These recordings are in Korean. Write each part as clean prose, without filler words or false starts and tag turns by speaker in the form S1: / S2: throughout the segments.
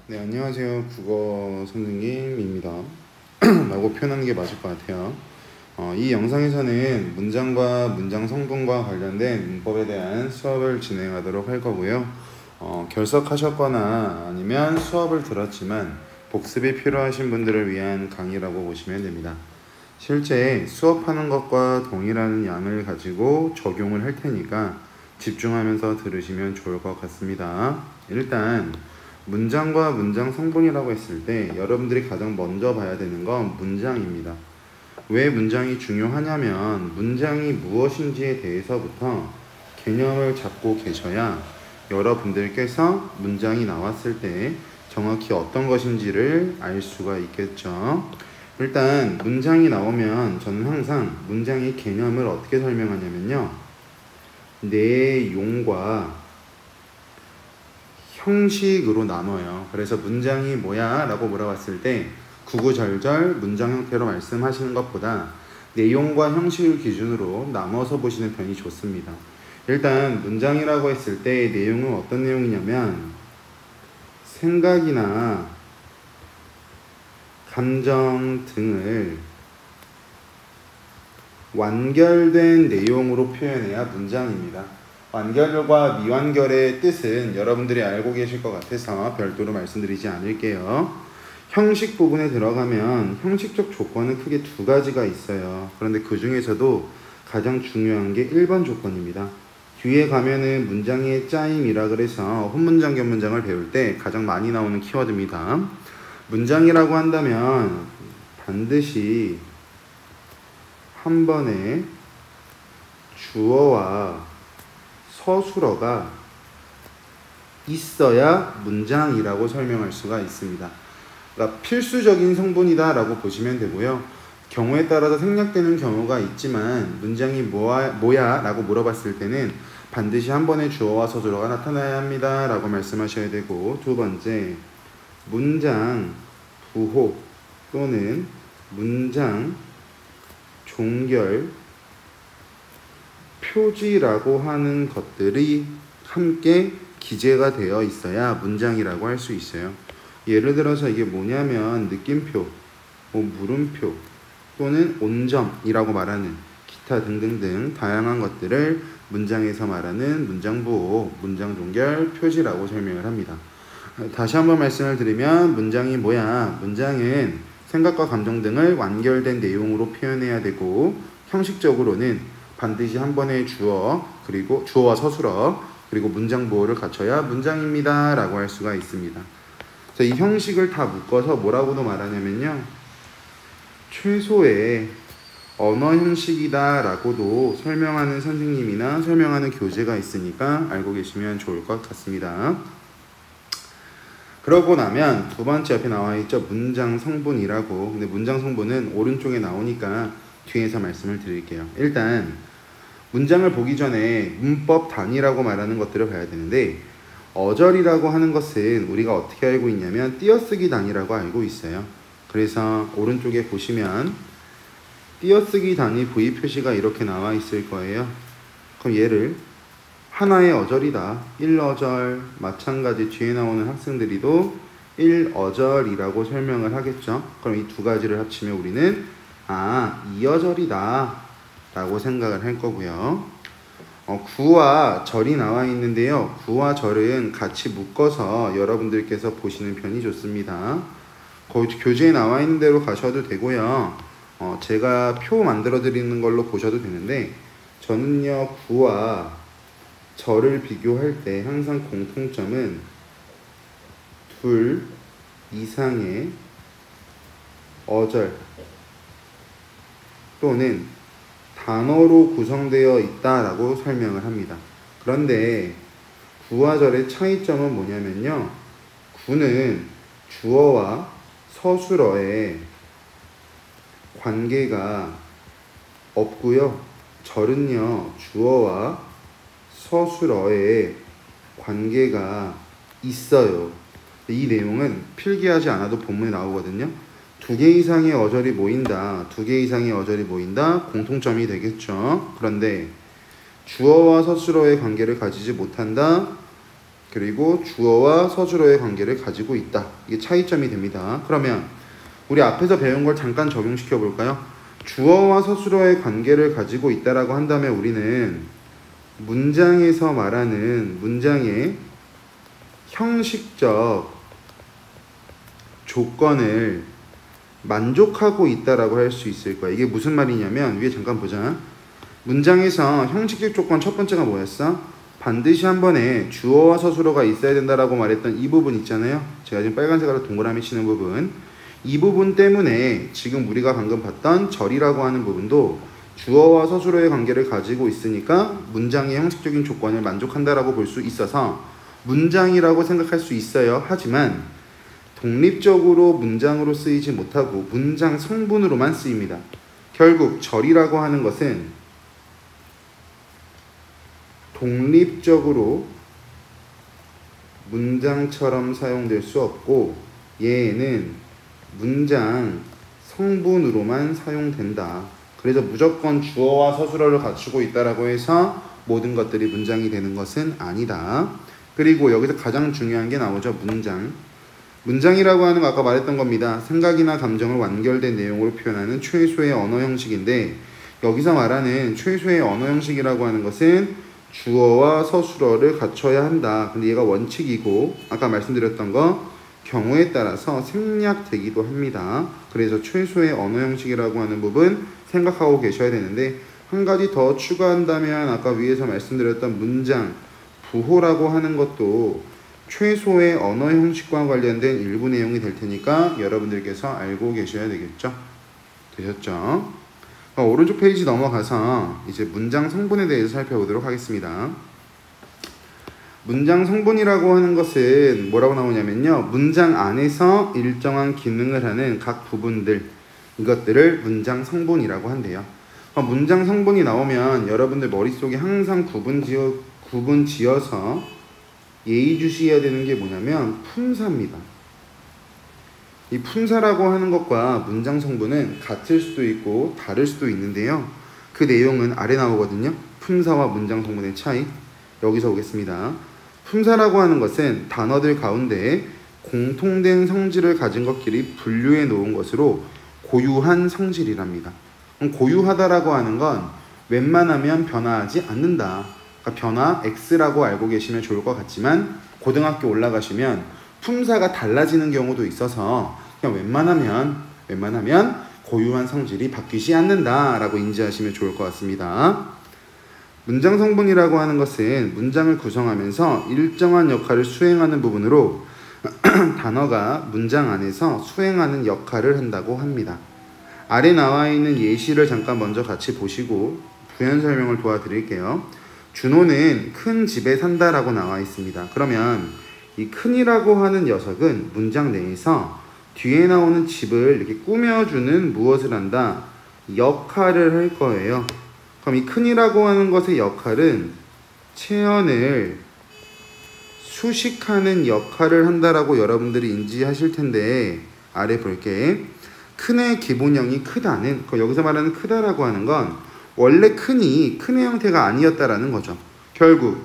S1: 네, 안녕하세요. 국어 선생님입니다. 라고 표현하는 게 맞을 것 같아요. 이 영상에서는 문장과 문장 성분과 관련된 문법에 대한 수업을 진행하도록 할 거고요. 결석하셨거나 아니면 수업을 들었지만 복습이 필요하신 분들을 위한 강의라고 보시면 됩니다. 실제 수업하는 것과 동일한 양을 가지고 적용을 할 테니까 집중하면서 들으시면 좋을 것 같습니다. 일단 문장과 문장 성분이라고 했을 때 여러분들이 가장 먼저 봐야 되는 건 문장입니다. 왜 문장이 중요하냐면 문장이 무엇인지에 대해서부터 개념을 잡고 계셔야 여러분들께서 문장이 나왔을 때 정확히 어떤 것인지를 알 수가 있겠죠. 일단 문장이 나오면 저는 항상 문장의 개념을 어떻게 설명하냐면요, 내용과 형식으로 나눠요. 그래서 문장이 뭐야? 라고 물어봤을 때 구구절절 문장 형태로 말씀하시는 것보다 내용과 형식을 기준으로 나눠서 보시는 편이 좋습니다. 일단 문장이라고 했을 때 내용은 어떤 내용이냐면 생각이나 감정 등을 완결된 내용으로 표현해야 문장입니다. 완결과 미완결의 뜻은 여러분들이 알고 계실 것 같아서 별도로 말씀드리지 않을게요. 형식 부분에 들어가면 형식적 조건은 크게 두 가지가 있어요. 그런데 그 중에서도 가장 중요한 게 1번 조건입니다. 뒤에 가면은 문장의 짜임이라 그래서 혼문장, 견문장을 배울 때 가장 많이 나오는 키워드입니다. 문장이라고 한다면 반드시 한 번에 주어와 서술어가 있어야 문장이라고 설명할 수가 있습니다. 그러니까 필수적인 성분이다 라고 보시면 되고요. 경우에 따라서 생략되는 경우가 있지만 문장이 뭐야 라고 물어봤을 때는 반드시 한 번에 주어와 서술어가 나타나야 합니다 라고 말씀하셔야 되고, 두 번째, 문장 부호 또는 문장 종결 표지라고 하는 것들이 함께 기재가 되어 있어야 문장이라고 할 수 있어요. 예를 들어서 이게 뭐냐면 느낌표, 물음표 또는 온점이라고 말하는 기타 등등등 다양한 것들을 문장에서 말하는 문장부호, 문장종결, 표지라고 설명을 합니다. 다시 한번 말씀을 드리면 문장이 뭐야? 문장은 생각과 감정 등을 완결된 내용으로 표현해야 되고, 형식적으로는 반드시 한 번에 주어, 그리고 주어와 서술어, 그리고 문장 보호를 갖춰야 문장입니다 라고 할 수가 있습니다. 자, 이 형식을 다 묶어서 뭐라고도 말하냐면요, 최소의 언어 형식이다 라고도 설명하는 선생님이나 설명하는 교재가 있으니까 알고 계시면 좋을 것 같습니다. 그러고 나면 두 번째 옆에 나와 있죠, 문장 성분이라고. 근데 문장 성분은 오른쪽에 나오니까 뒤에서 말씀을 드릴게요. 일단 문장을 보기 전에 문법 단위라고 말하는 것들을 봐야 되는데, 어절이라고 하는 것은 우리가 어떻게 알고 있냐면 띄어쓰기 단위라고 알고 있어요. 그래서 오른쪽에 보시면 띄어쓰기 단위 V 표시가 이렇게 나와 있을 거예요. 그럼 얘를 하나의 어절이다, 1어절, 마찬가지 뒤에 나오는 학생들이도 1어절이라고 설명을 하겠죠. 그럼 이 두 가지를 합치면 우리는 2어절이다 라고 생각을 할 거고요. 구와 절이 나와 있는데요, 구와 절은 같이 묶어서 여러분들께서 보시는 편이 좋습니다. 교재에 나와 있는 대로 가셔도 되고요. 제가 표 만들어 드리는 걸로 보셔도 되는데, 저는요 구와 절을 비교할 때 항상 공통점은 둘 이상의 어절 또는 단어로 구성되어 있다라고 설명을 합니다. 그런데 구와 절의 차이점은 뭐냐면요, 구는 주어와 서술어의 관계가 없고요, 절은요 주어와 서술어의 관계가 있어요. 이 내용은 필기하지 않아도 본문에 나오거든요. 두 개 이상의 어절이 모인다, 두 개 이상의 어절이 모인다, 공통점이 되겠죠. 그런데 주어와 서술어의 관계를 가지지 못한다, 그리고 주어와 서술어의 관계를 가지고 있다. 이게 차이점이 됩니다. 그러면 우리 앞에서 배운 걸 잠깐 적용시켜 볼까요? 주어와 서술어의 관계를 가지고 있다라고 한다면 우리는 문장에서 말하는 문장의 형식적 조건을 만족하고 있다라고 할 수 있을 거야. 이게 무슨 말이냐면 위에 잠깐 보자. 문장에서 형식적 조건 첫 번째가 뭐였어? 반드시 한 번에 주어와 서술어가 있어야 된다라고 말했던 이 부분 있잖아요. 제가 지금 빨간색으로 동그라미 치는 부분. 이 부분 때문에 지금 우리가 방금 봤던 절이라고 하는 부분도 주어와 서술어의 관계를 가지고 있으니까 문장의 형식적인 조건을 만족한다라고 볼 수 있어서 문장이라고 생각할 수 있어요. 하지만 독립적으로 문장으로 쓰이지 못하고 문장 성분으로만 쓰입니다. 결국 절이라고 하는 것은 독립적으로 문장처럼 사용될 수 없고 얘는 문장 성분으로만 사용된다. 그래서 무조건 주어와 서술어를 갖추고 있다라고 해서 모든 것들이 문장이 되는 것은 아니다. 그리고 여기서 가장 중요한 게 나오죠. 문장. 문장이라고 하는 거 아까 말했던 겁니다. 생각이나 감정을 완결된 내용으로 표현하는 최소의 언어 형식인데 여기서 말하는 최소의 언어 형식이라고 하는 것은 주어와 서술어를 갖춰야 한다. 근데 얘가 원칙이고 아까 말씀드렸던 거 경우에 따라서 생략되기도 합니다. 그래서 최소의 언어 형식이라고 하는 부분 생각하고 계셔야 되는데 한 가지 더 추가한다면 아까 위에서 말씀드렸던 문장, 부호라고 하는 것도 최소의 언어 형식과 관련된 일부 내용이 될 테니까 여러분들께서 알고 계셔야 되겠죠? 되셨죠? 오른쪽 페이지 넘어가서 이제 문장 성분에 대해서 살펴보도록 하겠습니다. 문장 성분이라고 하는 것은 뭐라고 나오냐면요. 문장 안에서 일정한 기능을 하는 각 부분들, 이것들을 문장 성분이라고 한대요. 문장 성분이 나오면 여러분들 머릿속에 항상 구분 지어서 예의주시해야 되는 게 뭐냐면 품사입니다. 이 품사라고 하는 것과 문장 성분은 같을 수도 있고 다를 수도 있는데요. 그 내용은 아래 나오거든요. 품사와 문장 성분의 차이. 여기서 오겠습니다. 품사라고 하는 것은 단어들 가운데 공통된 성질을 가진 것끼리 분류해 놓은 것으로 고유한 성질이랍니다. 고유하다라고 하는 건 웬만하면 변화하지 않는다. 그러니까 변화 X라고 알고 계시면 좋을 것 같지만 고등학교 올라가시면 품사가 달라지는 경우도 있어서 그냥 웬만하면 고유한 성질이 바뀌지 않는다라고 인지하시면 좋을 것 같습니다. 문장 성분이라고 하는 것은 문장을 구성하면서 일정한 역할을 수행하는 부분으로 단어가 문장 안에서 수행하는 역할을 한다고 합니다. 아래 나와 있는 예시를 잠깐 먼저 같이 보시고 부연 설명을 도와드릴게요. 준호는 큰 집에 산다라고 나와 있습니다. 그러면 이 큰이라고 하는 녀석은 문장 내에서 뒤에 나오는 집을 이렇게 꾸며주는 무엇을 한다? 역할을 할 거예요. 그럼 이 큰이라고 하는 것의 역할은 체언을 수식하는 역할을 한다라고 여러분들이 인지하실 텐데 아래 볼게. 큰의 기본형이 크다는 여기서 말하는 크다라고 하는 건 원래 큰의 형태가 아니었다라는 거죠. 결국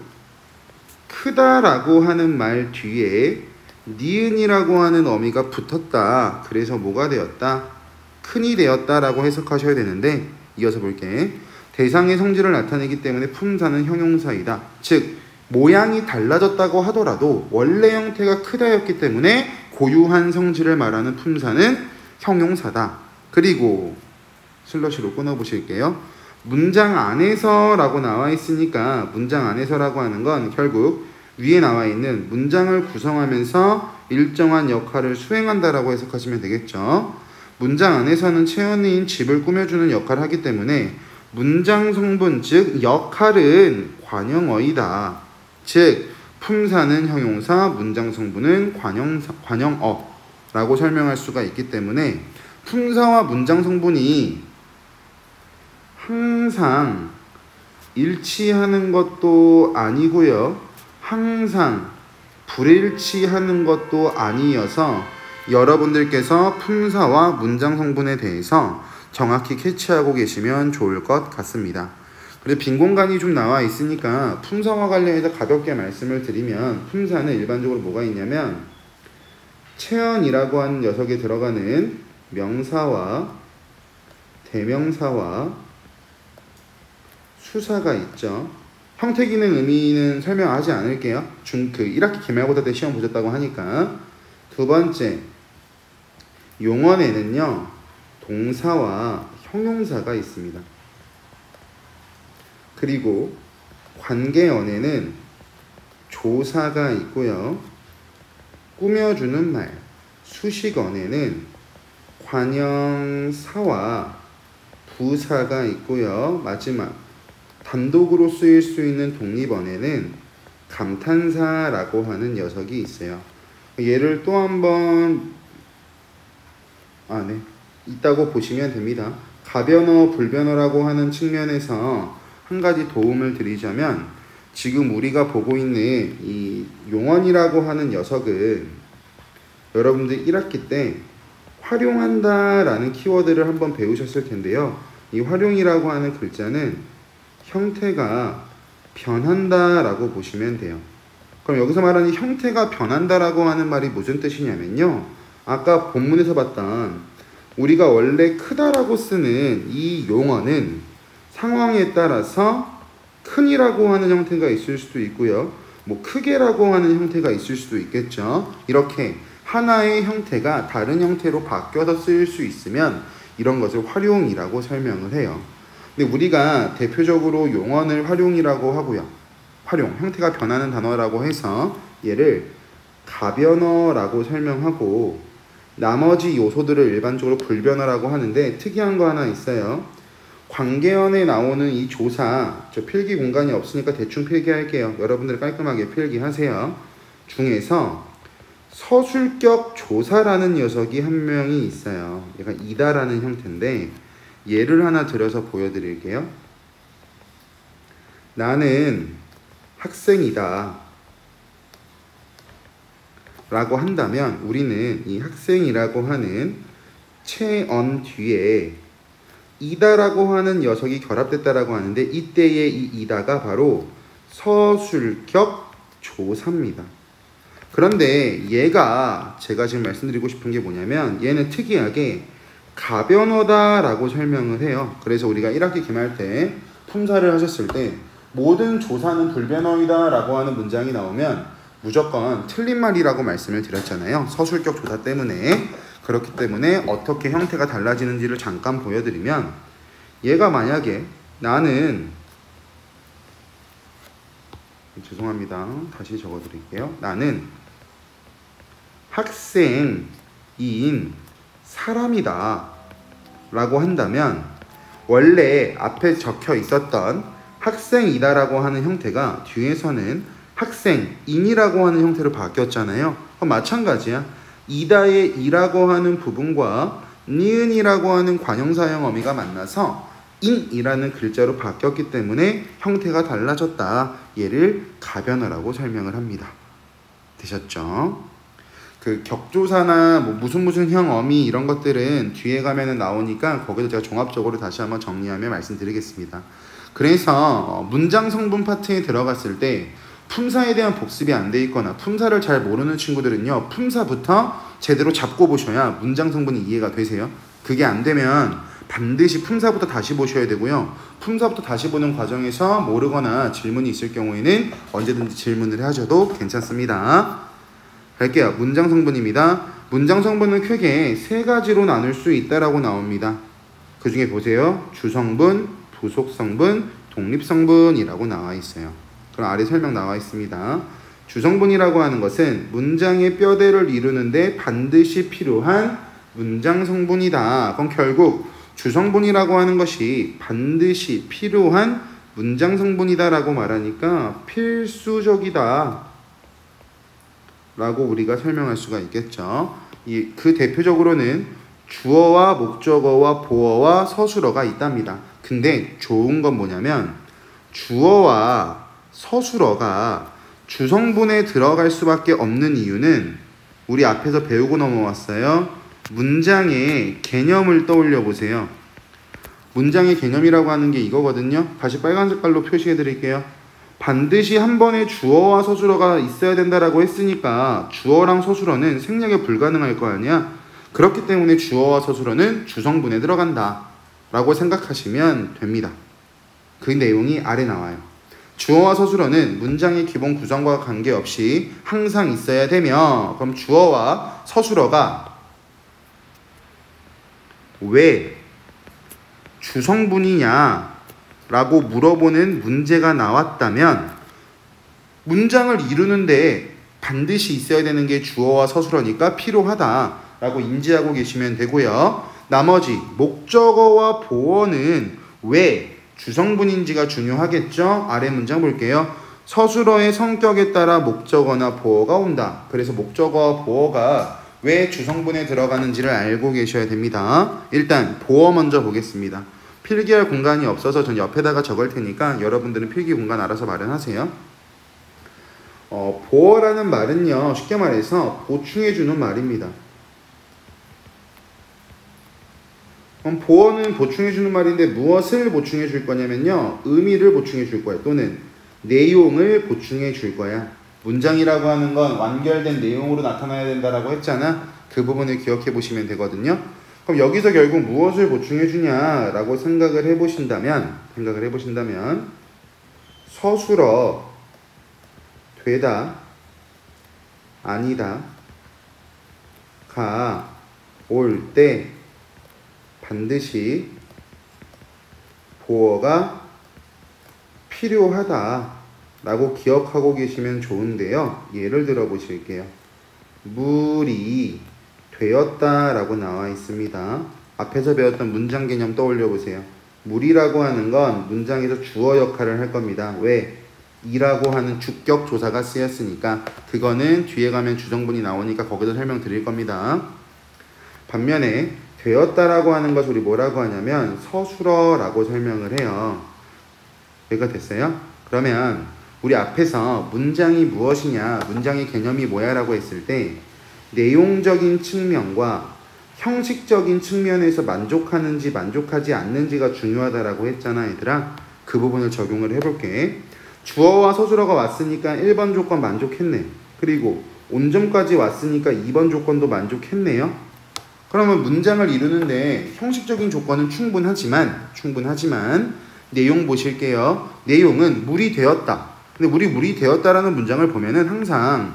S1: 크다라고 하는 말 뒤에 니은이라고 하는 어미가 붙었다. 그래서 뭐가 되었다? 큰이 되었다라고 해석하셔야 되는데 이어서 볼게. 대상의 성질을 나타내기 때문에 품사는 형용사이다. 즉 모양이 달라졌다고 하더라도 원래 형태가 크다였기 때문에 고유한 성질을 말하는 품사는 형용사다. 그리고 슬러시로 끊어보실게요. 문장 안에서 라고 나와 있으니까 문장 안에서라고 하는 건 결국 위에 나와 있는 문장을 구성하면서 일정한 역할을 수행한다라고 해석하시면 되겠죠. 문장 안에서는 체언인 집을 꾸며주는 역할을 하기 때문에 문장 성분 즉 역할은 관형어이다. 즉 품사는 형용사, 문장 성분은 관형어라고 설명할 수가 있기 때문에 품사와 문장 성분이 항상 일치하는 것도 아니고요. 항상 불일치하는 것도 아니어서 여러분들께서 품사와 문장 성분에 대해서 정확히 캐치하고 계시면 좋을 것 같습니다. 그리고 빈 공간이 좀 나와 있으니까 품사와 관련해서 가볍게 말씀을 드리면, 품사는 일반적으로 뭐가 있냐면 체언이라고 하는 녀석에 들어가는 명사와 대명사와 수사가 있죠. 형태, 기능, 의미는 설명하지 않을게요. 1학기 기말고사 때 시험 보셨다고 하니까. 두 번째, 용언에는요 동사와 형용사가 있습니다. 그리고 관계언에는 조사가 있고요. 꾸며주는 말, 수식언에는 관형사와 부사가 있고요. 마지막, 단독으로 쓰일 수 있는 독립언에는 감탄사라고 하는 녀석이 있어요. 얘를 또 한번 있다고 보시면 됩니다. 가변어, 불변어라고 하는 측면에서 한 가지 도움을 드리자면, 지금 우리가 보고 있는 이 용언이라고 하는 녀석은 여러분들 1학기 때 활용한다 라는 키워드를 한번 배우셨을 텐데요. 이 활용이라고 하는 글자는 형태가 변한다 라고 보시면 돼요. 그럼 여기서 말하는 형태가 변한다 라고 하는 말이 무슨 뜻이냐면요, 아까 본문에서 봤던 우리가 원래 크다라고 쓰는 이 용어는 상황에 따라서 큰이라고 하는 형태가 있을 수도 있고요, 뭐 크게라고 하는 형태가 있을 수도 있겠죠. 이렇게 하나의 형태가 다른 형태로 바뀌어서 쓰일 수 있으면 이런 것을 활용이라고 설명을 해요. 근데 우리가 대표적으로 용언을 활용이라고 하고요, 활용, 형태가 변하는 단어라고 해서 얘를 가변어라고 설명하고, 나머지 요소들을 일반적으로 불변어라고 하는데 특이한 거 하나 있어요. 관계언에 나오는 이 조사, 저 필기 공간이 없으니까 대충 필기할게요. 여러분들 깔끔하게 필기하세요. 중에서 서술격 조사라는 녀석이 한 명이 있어요. 얘가 이다라는 형태인데 예를 하나 들어서 보여드릴게요. 나는 학생이다 라고 한다면 우리는 이 학생이라고 하는 체언 뒤에 이다라고 하는 녀석이 결합됐다라고 하는데, 이때의 이 이다가 바로 서술격 조사입니다. 그런데 얘가, 제가 지금 말씀드리고 싶은 게 뭐냐면, 얘는 특이하게 가변어다 라고 설명을 해요. 그래서 우리가 1학기 기말 때 품사를 하셨을 때 모든 조사는 불변어이다 라고 하는 문장이 나오면 무조건 틀린 말이라고 말씀을 드렸잖아요. 서술격 조사 때문에. 그렇기 때문에 어떻게 형태가 달라지는지를 잠깐 보여드리면, 얘가 만약에 나는, 죄송합니다, 다시 적어드릴게요. 나는 학생인 사람이다 라고 한다면 원래 앞에 적혀 있었던 학생이다 라고 하는 형태가 뒤에서는 학생인이라고 하는 형태로 바뀌었잖아요. 그럼 마찬가지야. 이다의 이라고 하는 부분과 니은이라고 하는 관형사형 어미가 만나서 인이라는 글자로 바뀌었기 때문에 형태가 달라졌다. 얘를 가변어라고 설명을 합니다. 되셨죠? 그 격조사나 뭐 무슨 형 어미 이런 것들은 뒤에 가면은 나오니까 거기서 제가 종합적으로 다시 한번 정리하며 말씀드리겠습니다. 그래서 문장 성분 파트에 들어갔을 때 품사에 대한 복습이 안 돼 있거나 품사를 잘 모르는 친구들은요, 품사부터 제대로 잡고 보셔야 문장 성분이 이해가 되세요. 그게 안 되면 반드시 품사부터 다시 보셔야 되고요. 품사부터 다시 보는 과정에서 모르거나 질문이 있을 경우에는 언제든지 질문을 하셔도 괜찮습니다. 갈게요. 문장 성분입니다. 문장 성분은 크게 세 가지로 나눌 수 있다라고 나옵니다. 그 중에 보세요. 주성분, 부속성분, 독립성분이라고 나와 있어요. 그럼 아래 설명 나와 있습니다. 주성분이라고 하는 것은 문장의 뼈대를 이루는데 반드시 필요한 문장 성분이다. 그럼 결국 주성분이라고 하는 것이 반드시 필요한 문장 성분이다 라고 말하니까 필수적이다 라고 우리가 설명할 수가 있겠죠. 그 대표적으로는 주어와 목적어와 보어와 서술어가 있답니다. 근데 좋은 건 뭐냐면 주어와 서술어가 주성분에 들어갈 수밖에 없는 이유는 우리 앞에서 배우고 넘어왔어요. 문장의 개념을 떠올려 보세요. 문장의 개념이라고 하는 게 이거거든요. 다시 빨간 색깔로 표시해 드릴게요. 반드시 한 번에 주어와 서술어가 있어야 된다라고 했으니까 주어랑 서술어는 생략이 불가능할 거 아니야. 그렇기 때문에 주어와 서술어는 주성분에 들어간다 라고 생각하시면 됩니다. 그 내용이 아래 나와요. 주어와 서술어는 문장의 기본 구성과 관계없이 항상 있어야 되며, 그럼 주어와 서술어가 왜 주성분이냐 라고 물어보는 문제가 나왔다면 문장을 이루는데 반드시 있어야 되는 게 주어와 서술어니까 필요하다라고 인지하고 계시면 되고요. 나머지 목적어와 보어는 왜 주성분인지가 중요하겠죠. 아래 문장 볼게요. 서술어의 성격에 따라 목적어나 보어가 온다. 그래서 목적어와 보어가 왜 주성분에 들어가는지를 알고 계셔야 됩니다. 일단 보어 먼저 보겠습니다. 필기할 공간이 없어서 전 옆에다가 적을 테니까 여러분들은 필기 공간 알아서 마련하세요. 보어라는 말은요, 쉽게 말해서 보충해주는 말입니다. 보어는 보충해주는 말인데 무엇을 보충해줄 거냐면요, 의미를 보충해줄 거야. 또는 내용을 보충해줄 거야. 문장이라고 하는 건 완결된 내용으로 나타나야 된다라고 했잖아. 그 부분을 기억해 보시면 되거든요. 그럼 여기서 결국 무엇을 보충해 주냐라고 생각을 해보신다면 서술어 되다 아니다가 올 때 반드시 보어가 필요하다라고 기억하고 계시면 좋은데요. 예를 들어 보실게요. 물이 되었다라고 나와 있습니다. 앞에서 배웠던 문장 개념 떠올려 보세요. 물이라고 하는 건 문장에서 주어 역할을 할 겁니다. 왜? 이라고 하는 주격 조사가 쓰였으니까. 그거는 뒤에 가면 주정분이 나오니까 거기서 설명드릴 겁니다. 반면에 되었다라고 하는 것을 우리 뭐라고 하냐면 서술어라고 설명을 해요. 여기가 됐어요? 그러면 우리 앞에서 문장이 무엇이냐, 문장의 개념이 뭐야 라고 했을 때 내용적인 측면과 형식적인 측면에서 만족하는지 만족하지 않는지가 중요하다라고 했잖아, 얘들아. 그 부분을 적용을 해볼게. 주어와 서술어가 왔으니까 1번 조건 만족했네. 그리고 온점까지 왔으니까 2번 조건도 만족했네요. 그러면 문장을 이루는데 형식적인 조건은 충분하지만 내용 보실게요. 내용은 물이 되었다. 근데 물이 되었다라는 문장을 보면은 항상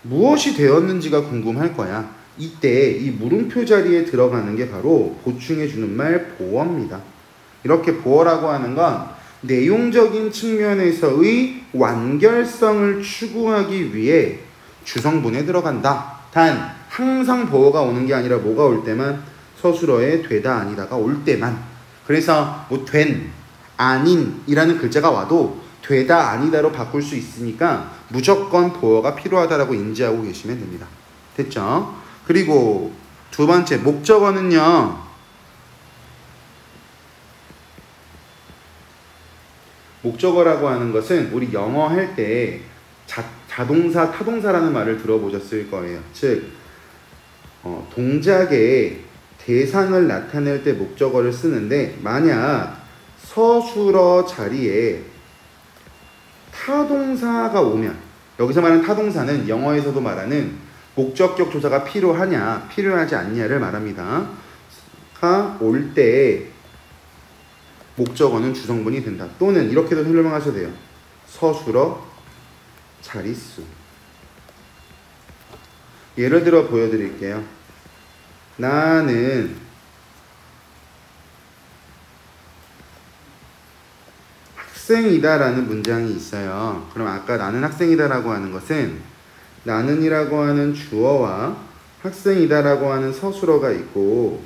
S1: 무엇이 되었는지가 궁금할 거야. 이때 이 물음표 자리에 들어가는 게 바로 보충해주는 말 보어입니다. 이렇게 보어라고 하는 건 내용적인 측면에서의 완결성을 추구하기 위해 주성분에 들어간다. 단 항상 보어가 오는 게 아니라 뭐가 올 때만? 서술어에 되다 아니다가 올 때만. 그래서 뭐 된, 아닌 이라는 글자가 와도 되다 아니다로 바꿀 수 있으니까 무조건 보어가 필요하다라고 인지하고 계시면 됩니다. 됐죠? 그리고 두 번째 목적어는요, 목적어라고 하는 것은 우리 영어 할 때 자동사, 타동사라는 말을 들어보셨을 거예요. 즉 동작의 대상을 나타낼 때 목적어를 쓰는데, 만약 서술어 자리에 타동사가 오면, 여기서 말하는 타동사는 영어에서도 말하는 목적격 조사가 필요하냐 필요하지 않냐를 말합니다. 가 올 때 목적어는 주성분이 된다. 또는 이렇게도 설명하셔도 돼요. 서술어 자릿수. 예를 들어 보여드릴게요. 나는 학생이다라는 문장이 있어요. 그럼 아까 나는 학생이다라고 하는 것은 나는이라고 하는 주어와 학생이다라고 하는 서술어가 있고,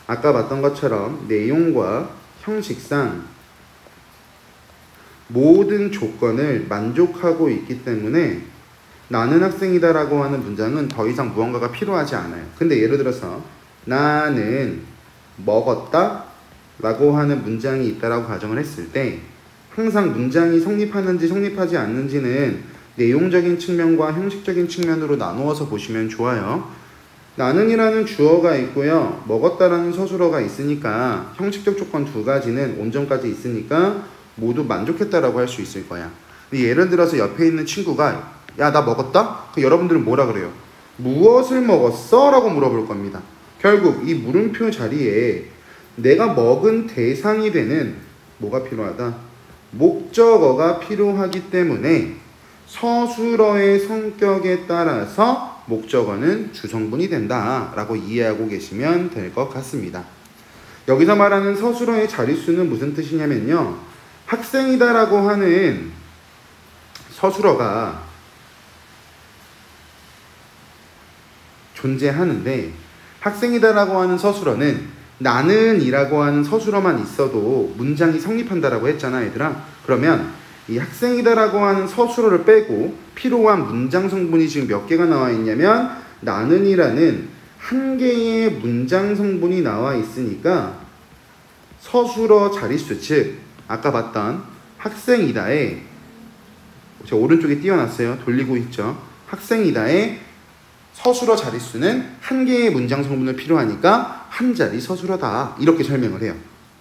S1: 아까 봤던 것처럼 내용과 형식상 모든 조건을 만족하고 있기 때문에 나는 학생이다라고 하는 문장은 더 이상 무언가가 필요하지 않아요. 근데 예를 들어서 나는 먹었다 라고 하는 문장이 있다라고 가정을 했을 때 항상 문장이 성립하는지 성립하지 않는지는 내용적인 측면과 형식적인 측면으로 나누어서 보시면 좋아요. 나는이라는 주어가 있고요. 먹었다라는 서술어가 있으니까 형식적 조건 두 가지는 온전까지 있으니까 모두 만족했다라고 할 수 있을 거야. 예를 들어서 옆에 있는 친구가 야, 나 먹었다? 그럼 여러분들은 뭐라 그래요? 무엇을 먹었어? 라고 물어볼 겁니다. 결국 이 물음표 자리에 내가 먹은 대상이 되는 뭐가 필요하다? 목적어가 필요하기 때문에 서술어의 성격에 따라서 목적어는 주성분이 된다 라고 이해하고 계시면 될 것 같습니다. 여기서 말하는 서술어의 자릿수는 무슨 뜻이냐면요, 학생이다 라고 하는 서술어가 존재하는데, 학생이다 라고 하는 서술어는 나는 이라고 하는 서술어만 있어도 문장이 성립한다라고 했잖아 얘들아. 그러면 이 학생이다 라고 하는 서술어를 빼고 필요한 문장 성분이 지금 몇 개가 나와 있냐면 나는 이라는 한 개의 문장 성분이 나와 있으니까 서술어 자릿수, 즉 아까 봤던 학생이다에, 제가 오른쪽에 띄워놨어요. 돌리고 있죠. 학생이다에 서술어 자릿수는 한 개의 문장 성분을 필요하니까 한 자리 서술어다, 이렇게 설명을 해요.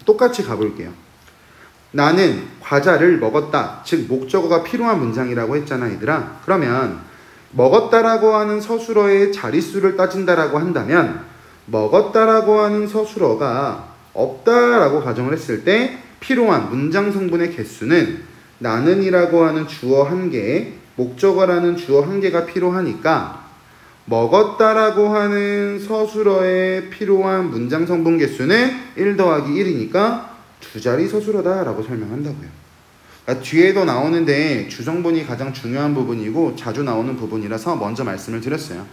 S1: 똑같이 가볼게요. 나는 과자를 먹었다, 즉 목적어가 필요한 문장이라고 했잖아 얘들아. 그러면 먹었다라고 하는 서술어의 자릿수를 따진다라고 한다면 먹었다라고 하는 서술어가 없다라고 가정을 했을 때 필요한 문장 성분의 개수는 나는이라고 하는 주어 한 개, 목적어라는 주어 한 개가 필요하니까 먹었다라고 하는 서술어에 필요한 문장 성분 개수는 1 더하기 1이니까 두 자리 서술어다 라고 설명한다고요. 그러니까 뒤에도 나오는데 주성분이 가장 중요한 부분이고 자주 나오는 부분이라서 먼저 말씀을 드렸어요.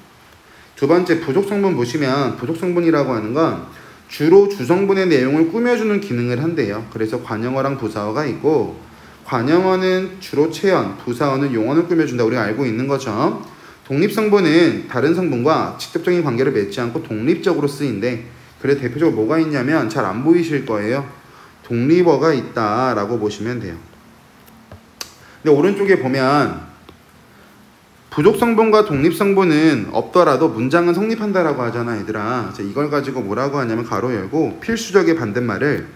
S1: 두 번째, 부속성분 보시면 부속성분이라고 하는 건 주로 주성분의 내용을 꾸며주는 기능을 한대요. 그래서 관형어랑 부사어가 있고, 관형어는 주로 체언, 부사어는 용언을 꾸며준다, 우리가 알고 있는 거죠. 독립성분은 다른 성분과 직접적인 관계를 맺지 않고 독립적으로 쓰인대. 그래서 대표적으로 뭐가 있냐면 잘 안 보이실 거예요. 독립어가 있다라고 보시면 돼요. 근데 오른쪽에 보면 부족성분과 독립성분은 없더라도 문장은 성립한다라고 하잖아 얘들아. 이걸 가지고 뭐라고 하냐면 가로 열고 필수적의 반대말을,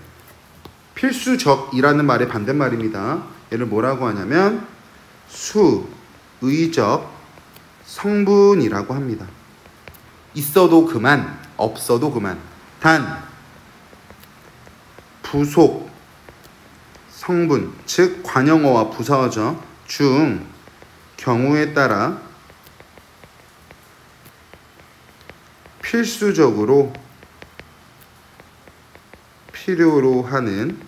S1: 필수적이라는 말의 반대말입니다. 얘를 뭐라고 하냐면 수의적 성분이라고 합니다. 있어도 그만, 없어도 그만. 단 부속 성분, 즉 관형어와 부사어죠, 중 경우에 따라 필수적으로 필요로 하는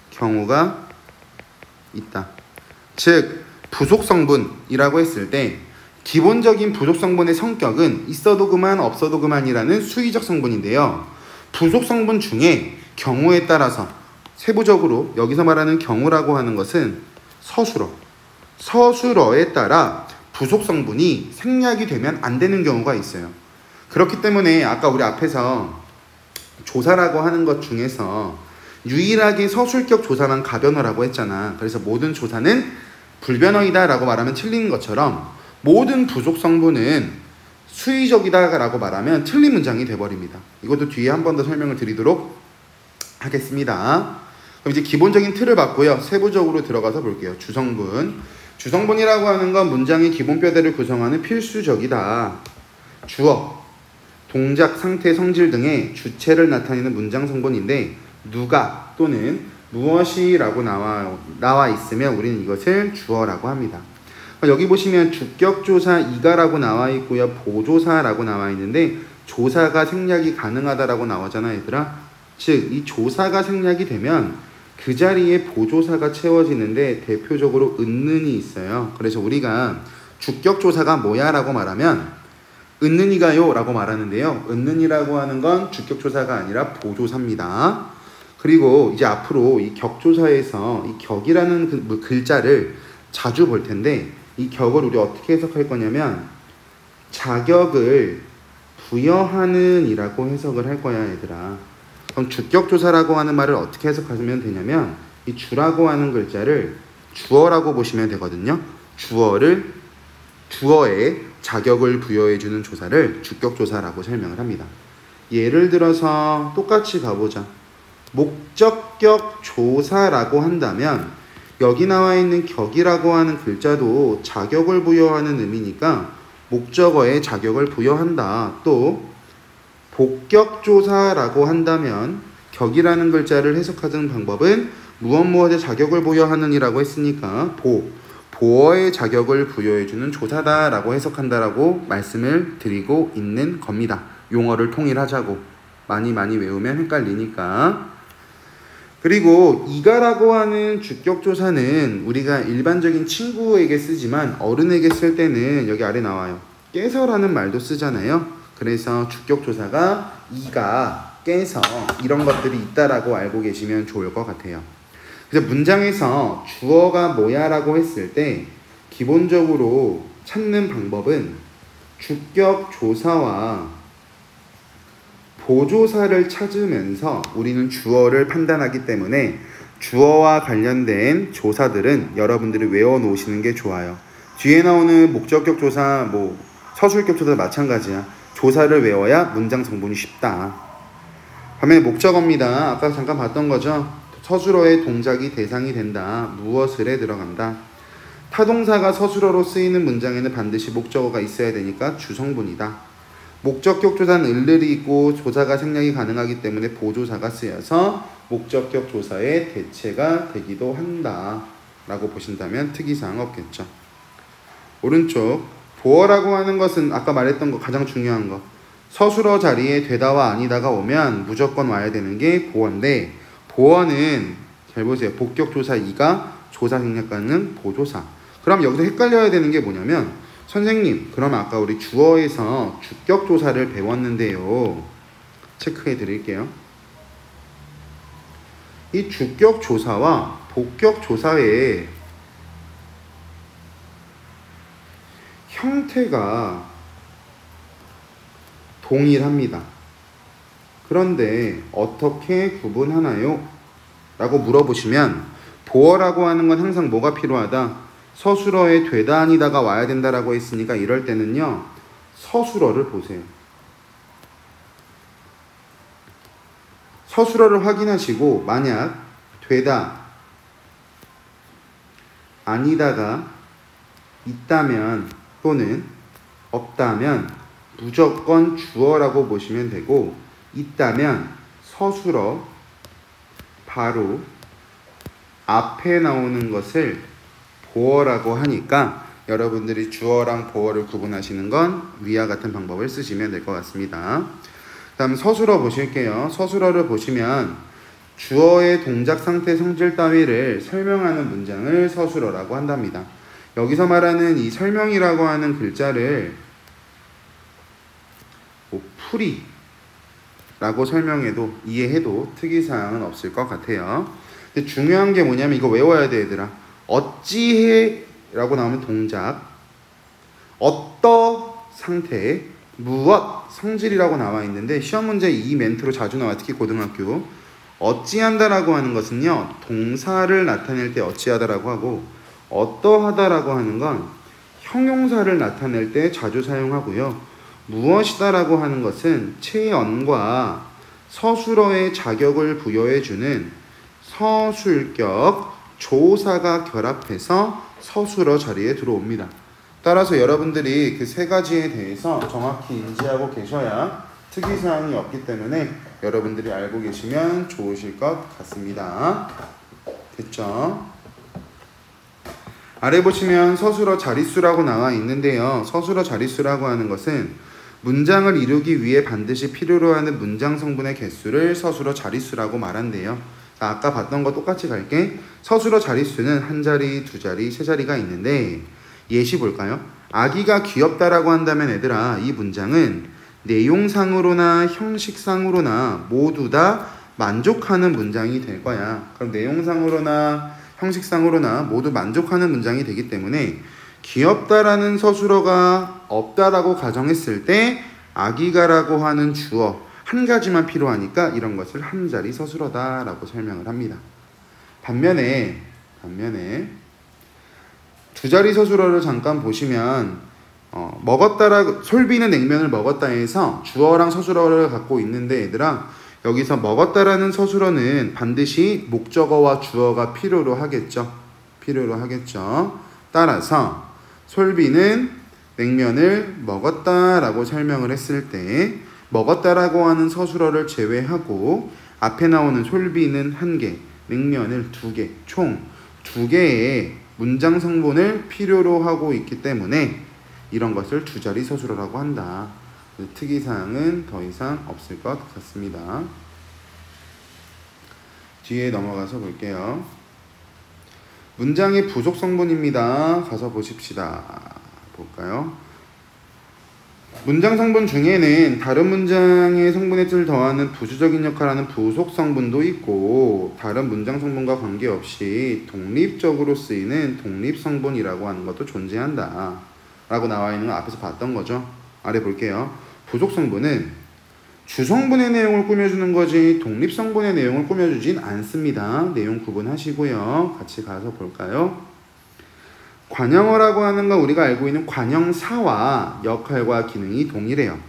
S1: 경우가 있다. 즉 부속성분이라고 했을 때 기본적인 부속성분의 성격은 있어도 그만 없어도 그만이라는 수의적 성분인데요, 부속성분 중에 경우에 따라서 세부적으로 여기서 말하는 경우라고 하는 것은 서술어에 따라 부속성분이 생략이 되면 안 되는 경우가 있어요. 그렇기 때문에 아까 우리 앞에서 조사라고 하는 것 중에서 유일하게 서술격 조사만 가변어라고 했잖아. 그래서 모든 조사는 불변어이다 라고 말하면 틀린 것처럼 모든 부속성분은 수의적이다 라고 말하면 틀린 문장이 돼버립니다. 이것도 뒤에 한 번 더 설명을 드리도록 하겠습니다. 그럼 이제 기본적인 틀을 봤고요. 세부적으로 들어가서 볼게요. 주성분이라고 하는 건 문장의 기본 뼈대를 구성하는 필수적이다. 주어, 동작, 상태, 성질 등의 주체를 나타내는 문장 성분인데 누가 또는 무엇이 라고 나와 있으면 우리는 이것을 주어라고 합니다. 여기 보시면 주격조사 이가라고 나와 있고요, 보조사라고 나와 있는데 조사가 생략이 가능하다라고 나오잖아 얘들아. 즉 이 조사가 생략이 되면 그 자리에 보조사가 채워지는데 대표적으로 은는이 있어요. 그래서 우리가 주격조사가 뭐야 라고 말하면 은는이가요 라고 말하는데요, 은는이라고 하는 건 주격조사가 아니라 보조사입니다. 그리고 이제 앞으로 이 격조사에서 이 격이라는 그 글자를 자주 볼 텐데 이 격을 우리 어떻게 해석할 거냐면 자격을 부여하는 이라고 해석을 할 거야 얘들아. 그럼 주격조사라고 하는 말을 어떻게 해석하면 되냐면 이 주라고 하는 글자를 주어라고 보시면 되거든요. 주어의 자격을 부여해주는 조사를 주격조사라고 설명을 합니다. 예를 들어서 똑같이 가보자. 목적격 조사라고 한다면 여기 나와 있는 격이라고 하는 글자도 자격을 부여하는 의미니까 목적어에 자격을 부여한다. 또 복격조사라고 한다면 격이라는 글자를 해석하는 방법은 무엇에 자격을 부여하는 이라고 했으니까 보어의 자격을 부여해주는 조사다라고 해석한다라고 말씀을 드리고 있는 겁니다. 용어를 통일하자고. 많이 외우면 헷갈리니까. 그리고 이가라고 하는 주격조사는 우리가 일반적인 친구에게 쓰지만 어른에게 쓸 때는 여기 아래 나와요. 깨서라는 말도 쓰잖아요. 그래서 주격조사가 이가, 깨서 이런 것들이 있다라고 알고 계시면 좋을 것 같아요. 그래서 문장에서 주어가 뭐야 라고 했을 때 기본적으로 찾는 방법은 주격조사와 보조사를 찾으면서 우리는 주어를 판단하기 때문에 주어와 관련된 조사들은 여러분들이 외워놓으시는 게 좋아요. 뒤에 나오는 목적격 조사, 서술격 조사 마찬가지야. 조사를 외워야 문장 성분이 쉽다. 반면에 목적어입니다. 아까 잠깐 봤던 거죠. 서술어의 동작이 대상이 된다. 무엇을에 들어간다. 타동사가 서술어로 쓰이는 문장에는 반드시 목적어가 있어야 되니까 주성분이다. 목적격 조사는 을을이 있고 조사가 생략이 가능하기 때문에 보조사가 쓰여서 목적격 조사의 대체가 되기도 한다 라고 보신다면 특이사항 없겠죠. 오른쪽 보어라고 하는 것은 아까 말했던 거 가장 중요한 거, 서술어 자리에 되다와 아니다가 오면 무조건 와야 되는 게 보어인데, 보어는 잘 보세요. 복격조사 이가, 조사 생략 가능 보조사. 그럼 여기서 헷갈려야 되는 게 뭐냐면, 선생님 그럼 아까 우리 주어에서 주격조사를 배웠는데요. 체크해 드릴게요. 이 주격조사와 복격조사의 형태가 동일합니다. 그런데 어떻게 구분하나요? 라고 물어보시면 보어라고 하는 건 항상 뭐가 필요하다? 서술어에 되다 아니다가 와야 된다라고 했으니까 이럴 때는요. 서술어를 보세요. 서술어를 확인하시고 만약 되다 아니다가 있다면 또는 없다면 무조건 주어라고 보시면 되고, 있다면 서술어 바로 앞에 나오는 것을 보어라고 하니까 여러분들이 주어랑 보어를 구분하시는 건 위와 같은 방법을 쓰시면 될 것 같습니다. 다음 서술어 보실게요. 서술어를 보시면 주어의 동작 상태 성질 따위를 설명하는 문장을 서술어라고 한답니다. 여기서 말하는 이 설명이라고 하는 글자를 풀이라고 설명해도 이해해도 특이사항은 없을 것 같아요. 근데 중요한 게 뭐냐면 이거 외워야 돼 얘들아. 어찌해 라고 나오면 동작, 어떠 상태, 무엇 성질이라고 나와 있는데 시험 문제 이 멘트로 자주 나와. 특히 고등학교. 어찌한다라고 하는 것은요 동사를 나타낼 때 어찌하다라고 하고, 어떠하다라고 하는 건 형용사를 나타낼 때 자주 사용하고요. 무엇이다라고 하는 것은 체언과 서술어의 자격을 부여해주는 서술격 조사가 결합해서 서술어 자리에 들어옵니다. 따라서 여러분들이 그 세 가지에 대해서 정확히 인지하고 계셔야 특이사항이 없기 때문에 여러분들이 알고 계시면 좋으실 것 같습니다. 됐죠? 아래 보시면 서술어 자릿수라고 나와 있는데요. 서술어 자릿수라고 하는 것은 문장을 이루기 위해 반드시 필요로 하는 문장 성분의 개수를 서술어 자릿수라고 말한대요. 아까 봤던 거 똑같이 갈게. 서술어 자릿수는 한 자리, 두 자리, 세 자리가 있는데 예시 볼까요? 아기가 귀엽다라고 한다면 얘들아 이 문장은 내용상으로나 형식상으로나 모두 다 만족하는 문장이 될 거야. 그럼 내용상으로나 형식상으로나 모두 만족하는 문장이 되기 때문에 귀엽다라는 서술어가 없다라고 가정했을 때 아기가라고 하는 주어 한 가지만 필요하니까 이런 것을 한 자리 서술어다라고 설명을 합니다. 반면에 두 자리 서술어를 잠깐 보시면 먹었다라 솔비는 냉면을 먹었다 해서 주어랑 서술어를 갖고 있는데 얘들아 여기서 먹었다라는 서술어는 반드시 목적어와 주어가 필요로 하겠죠. 따라서 솔비는 냉면을 먹었다라고 설명을 했을 때 먹었다라고 하는 서술어를 제외하고 앞에 나오는 솔비는 1개, 냉면을 2개, 총 2개의 문장 성분을 필요로 하고 있기 때문에 이런 것을 두 자리 서술어라고 한다. 특이사항은 더 이상 없을 것 같습니다. 뒤에 넘어가서 볼게요. 문장의 부속 성분입니다. 가서 보십시다. 볼까요? 문장 성분 중에는 다른 문장의 성분의 뜻을 더하는 부수적인 역할하는 부속 성분도 있고 다른 문장 성분과 관계없이 독립적으로 쓰이는 독립 성분이라고 하는 것도 존재한다. 라고 나와 있는 거 앞에서 봤던 거죠. 아래 볼게요. 부속 성분은 주성분의 내용을 꾸며주는 거지 독립 성분의 내용을 꾸며주진 않습니다. 내용 구분하시고요. 같이 가서 볼까요? 관형어라고 하는 건 우리가 알고 있는 관형사와 역할과 기능이 동일해요.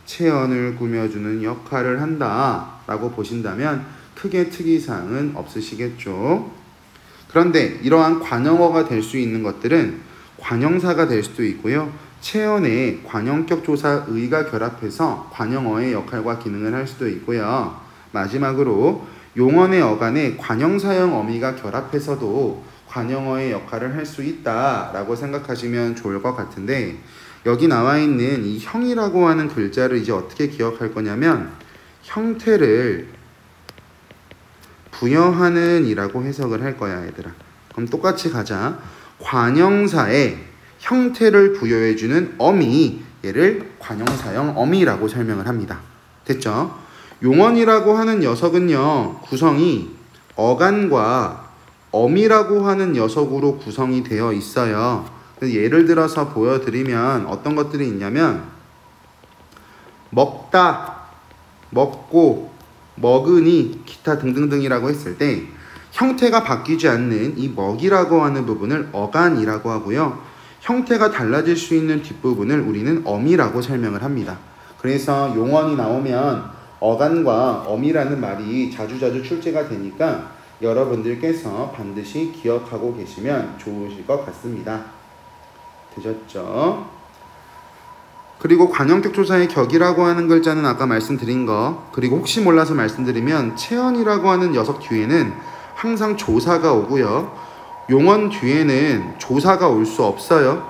S1: 체언을 꾸며주는 역할을 한다 라고 보신다면 크게 특이사항은 없으시겠죠. 그런데 이러한 관형어가 될 수 있는 것들은 관형사가 될 수도 있고요. 체언에 관형격 조사 의가 결합해서 관형어의 역할과 기능을 할 수도 있고요. 마지막으로 용언의 어간에 관형사형 어미가 결합해서도 관형어의 역할을 할 수 있다라고 생각하시면 좋을 것 같은데 여기 나와 있는 이 형이라고 하는 글자를 이제 어떻게 기억할 거냐면 형태를 부여하는 이라고 해석을 할 거야 얘들아. 그럼 똑같이 가자. 관형사에 형태를 부여해주는 어미, 얘를 관형사형 어미라고 설명을 합니다. 됐죠? 용언이라고 하는 녀석은요, 구성이 어간과 어미라고 하는 녀석으로 구성이 되어 있어요. 예를 들어서 보여드리면 어떤 것들이 있냐면 먹다, 먹고, 먹으니, 기타 등등등이라고 했을 때 형태가 바뀌지 않는 이 먹이라고 하는 부분을 어간이라고 하고요. 형태가 달라질 수 있는 뒷부분을 우리는 어미라고 설명을 합니다. 그래서 용언이 나오면 어간과 어미라는 말이 자주자주 출제가 되니까 여러분들께서 반드시 기억하고 계시면 좋으실 것 같습니다. 되셨죠? 그리고 관형격 조사의 격이라고 하는 글자는 아까 말씀드린 거, 그리고 혹시 몰라서 말씀드리면 체언이라고 하는 녀석 뒤에는 항상 조사가 오고요. 용언 뒤에는 조사가 올 수 없어요.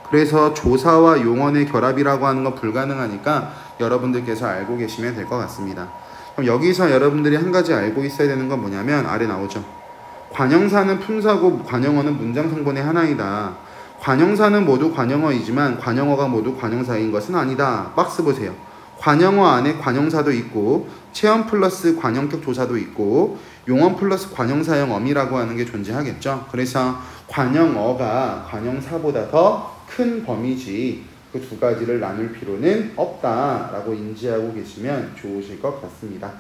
S1: 그래서 조사와 용언의 결합이라고 하는 건 불가능하니까 여러분들께서 알고 계시면 될 것 같습니다. 그럼 여기서 여러분들이 한 가지 알고 있어야 되는 건 뭐냐면 아래 나오죠. 관형사는 품사고 관형어는 문장 성분의 하나이다. 관형사는 모두 관형어이지만 관형어가 모두 관형사인 것은 아니다. 박스 보세요. 관형어 안에 관형사도 있고 체언 플러스 관형격 조사도 있고 용언 플러스 관형사형 어미라고 하는 게 존재하겠죠. 그래서 관형어가 관형사보다 더 큰 범위지 그 두 가지를 나눌 필요는 없다라고 인지하고 계시면 좋으실 것 같습니다.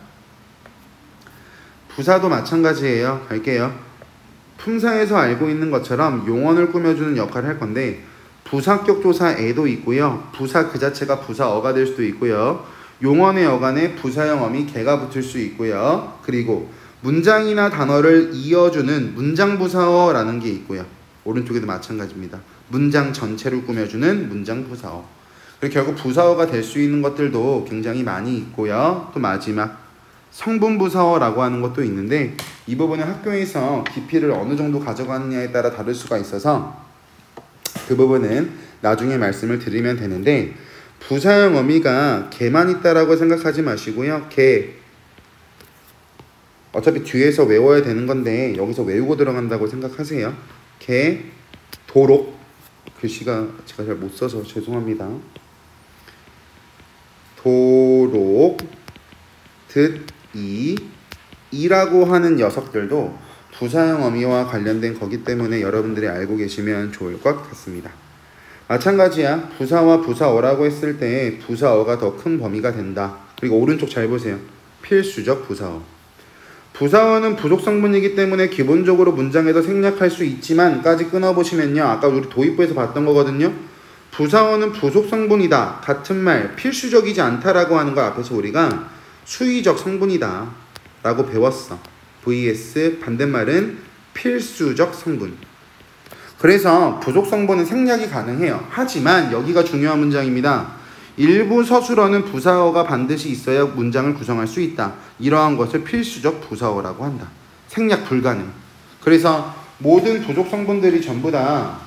S1: 부사도 마찬가지예요. 갈게요. 품사에서 알고 있는 것처럼 용언을 꾸며주는 역할을 할 건데 부사격 조사에도 있고요. 부사 그 자체가 부사어가 될 수도 있고요. 용언의 어간에 부사형 어미 개가 붙을 수 있고요. 그리고 문장이나 단어를 이어주는 문장부사어라는 게 있고요. 오른쪽에도 마찬가지입니다. 문장 전체를 꾸며주는 문장부사어. 그리고 결국 부사어가 될 수 있는 것들도 굉장히 많이 있고요. 또 마지막 성분부사어라고 하는 것도 있는데 이 부분은 학교에서 깊이를 어느 정도 가져가느냐에 따라 다를 수가 있어서 그 부분은 나중에 말씀을 드리면 되는데 부사형 어미가 개만 있다라고 생각하지 마시고요. 개 어차피 뒤에서 외워야 되는 건데 여기서 외우고 들어간다고 생각하세요. 개, 도록 글씨가 제가 잘 못 써서 죄송합니다. 도록, 듣, 이라고 하는 녀석들도 부사형 어미와 관련된 거기 때문에 여러분들이 알고 계시면 좋을 것 같습니다. 마찬가지야. 부사와 부사어라고 했을 때 부사어가 더 큰 범위가 된다. 그리고 오른쪽 잘 보세요. 필수적 부사어. 부사어는 부속 성분이기 때문에 기본적으로 문장에서 생략할 수 있지만 까지 끊어보시면요. 아까 우리 도입부에서 봤던 거거든요. 부사어는 부속 성분이다. 같은 말, 필수적이지 않다라고 하는 거 앞에서 우리가 수의적 성분이다 라고 배웠어. vs 반대말은 필수적 성분. 그래서 부속 성분은 생략이 가능해요. 하지만 여기가 중요한 문장입니다. 일부 서술어는 부사어가 반드시 있어야 문장을 구성할 수 있다. 이러한 것을 필수적 부사어라고 한다. 생략 불가능. 그래서 모든 부속 성분들이 전부 다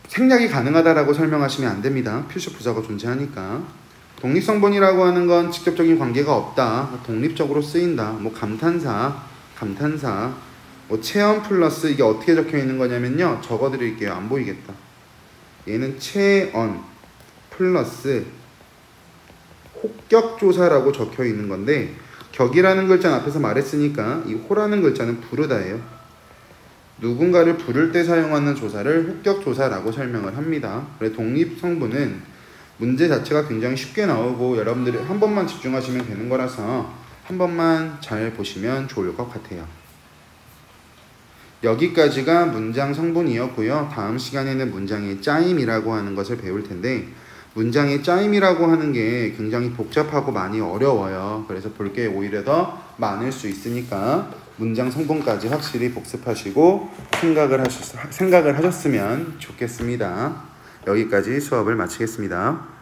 S1: 생략이 가능하다라고 설명하시면 안 됩니다. 필수 부사가 존재하니까. 독립성분이라고 하는 건 직접적인 관계가 없다. 독립적으로 쓰인다. 뭐 감탄사, 뭐 체언 플러스 이게 어떻게 적혀 있는 거냐면요. 적어 드릴게요. 안 보이겠다. 얘는 체언 플러스 혹격조사라고 적혀 있는 건데 격이라는 글자는 앞에서 말했으니까 이 호라는 글자는 부르다예요. 누군가를 부를 때 사용하는 조사를 혹격조사라고 설명을 합니다. 그래서 독립성분은 문제 자체가 굉장히 쉽게 나오고 여러분들이 한 번만 집중하시면 되는 거라서 한 번만 잘 보시면 좋을 것 같아요. 여기까지가 문장 성분이었고요. 다음 시간에는 문장의 짜임이라고 하는 것을 배울 텐데 문장의 짜임이라고 하는 게 굉장히 복잡하고 많이 어려워요. 그래서 볼 게 오히려 더 많을 수 있으니까 문장 성분까지 확실히 복습하시고 생각을 하셨으면 좋겠습니다. 여기까지 수업을 마치겠습니다.